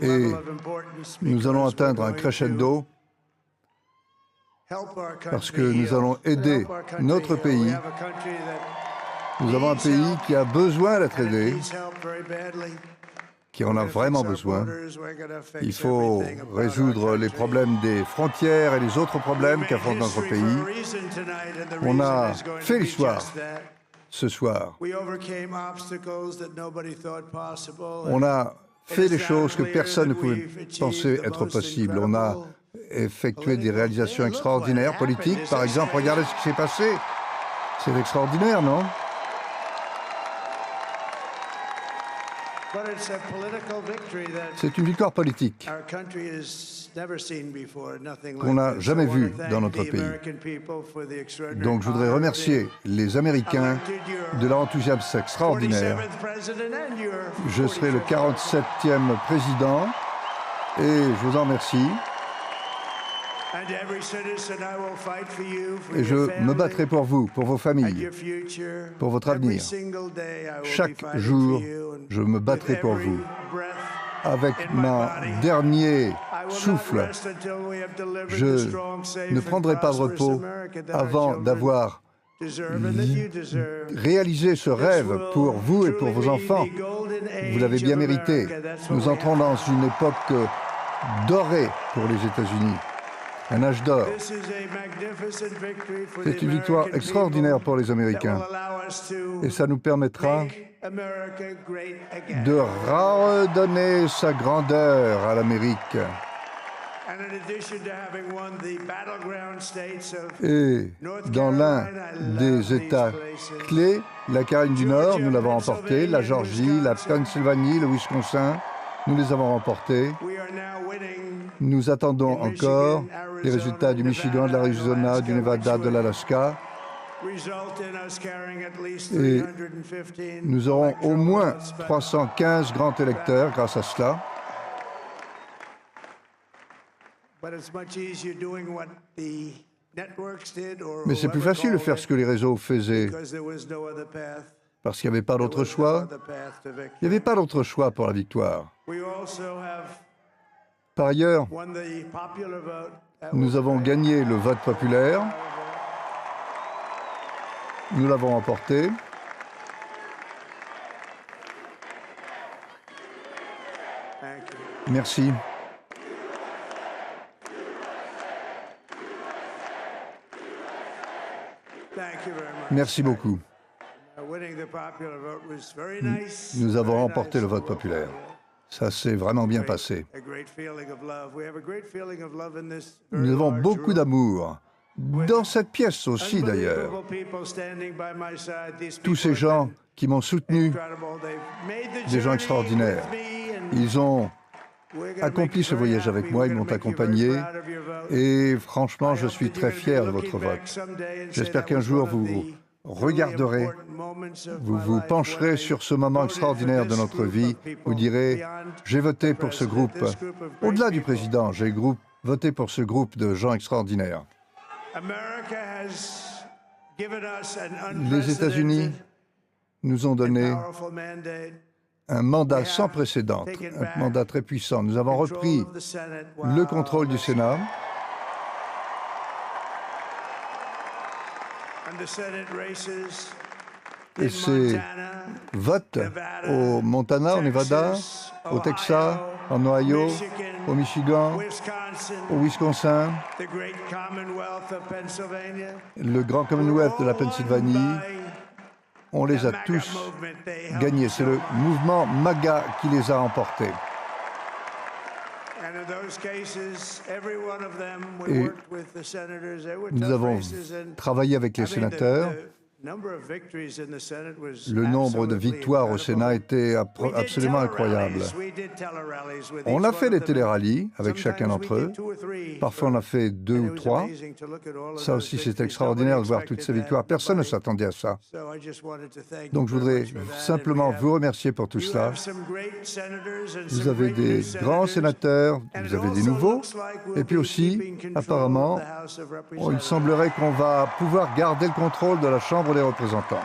Et nous allons atteindre un crescendo parce que nous allons aider notre pays. Nous avons un pays qui a besoin d'être aidé, qui en a vraiment besoin. Il faut résoudre les problèmes des frontières et les autres problèmes qu'affronte notre pays. On a fait l'histoire ce soir. On a fait des choses que personne ne pouvait penser être possibles. On a effectué des réalisations extraordinaires, politiques. Par exemple, regardez ce qui s'est passé. C'est extraordinaire, non? C'est une victoire politique qu'on n'a jamais vue dans notre pays. Donc je voudrais remercier les Américains de leur enthousiasme extraordinaire. Je serai le 47e président et je vous en remercie. Et je me battrai pour vous, pour vos familles, pour votre avenir. Chaque jour, je me battrai pour vous. Avec mon dernier souffle, je ne prendrai pas de repos avant d'avoir réalisé ce rêve pour vous et pour vos enfants. Vous l'avez bien mérité. Nous entrons dans une époque dorée pour les États-Unis. Un âge d'or. C'est une victoire extraordinaire pour les Américains. Et ça nous permettra de redonner sa grandeur à l'Amérique. Et dans l'un des États clés, la Caroline du Nord, nous l'avons remporté, la Géorgie, la Pennsylvanie, le Wisconsin, nous les avons remportés. Nous attendons encore les résultats du Michigan, de l'Arizona, du Nevada, de l'Alaska. Et nous aurons au moins 315 grands électeurs grâce à cela. Mais c'est plus facile de faire ce que les réseaux faisaient, parce qu'il n'y avait pas d'autre choix. Il n'y avait pas d'autre choix pour la victoire. Par ailleurs, nous avons gagné le vote populaire. Nous l'avons remporté. Merci. Merci beaucoup. Nous avons remporté le vote populaire. Ça s'est vraiment bien passé. Nous avons beaucoup d'amour. Dans cette pièce aussi, d'ailleurs. Tous ces gens qui m'ont soutenu, des gens extraordinaires. Ils ont accompli ce voyage avec moi, ils m'ont accompagné. Et franchement, je suis très fier de votre vote. J'espère qu'un jour, vous regarderez, vous vous pencherez sur ce moment extraordinaire de notre vie, vous direz, j'ai voté pour ce groupe, au-delà du président, j'ai voté pour ce groupe de gens extraordinaires. Les États-Unis nous ont donné un mandat sans précédent, un mandat très puissant. Nous avons repris le contrôle du Sénat. Et ces votes au Montana, au Nevada, au Texas, en Ohio, au Michigan, au Wisconsin, le grand Commonwealth de la Pennsylvanie, on les a tous gagnés. C'est le mouvement MAGA qui les a emportés. Et nous avons travaillé avec les sénateurs. Le nombre de victoires au Sénat était absolument incroyable. On a fait des télérallyes avec chacun d'entre eux. Parfois, on a fait 2 ou 3. Ça aussi, c'est extraordinaire de voir toutes ces victoires. Personne ne s'attendait à ça. Donc, je voudrais simplement vous remercier pour tout cela. Vous avez des grands sénateurs, vous avez des nouveaux. Et puis aussi, apparemment, il semblerait qu'on va pouvoir garder le contrôle de la Chambre des représentants.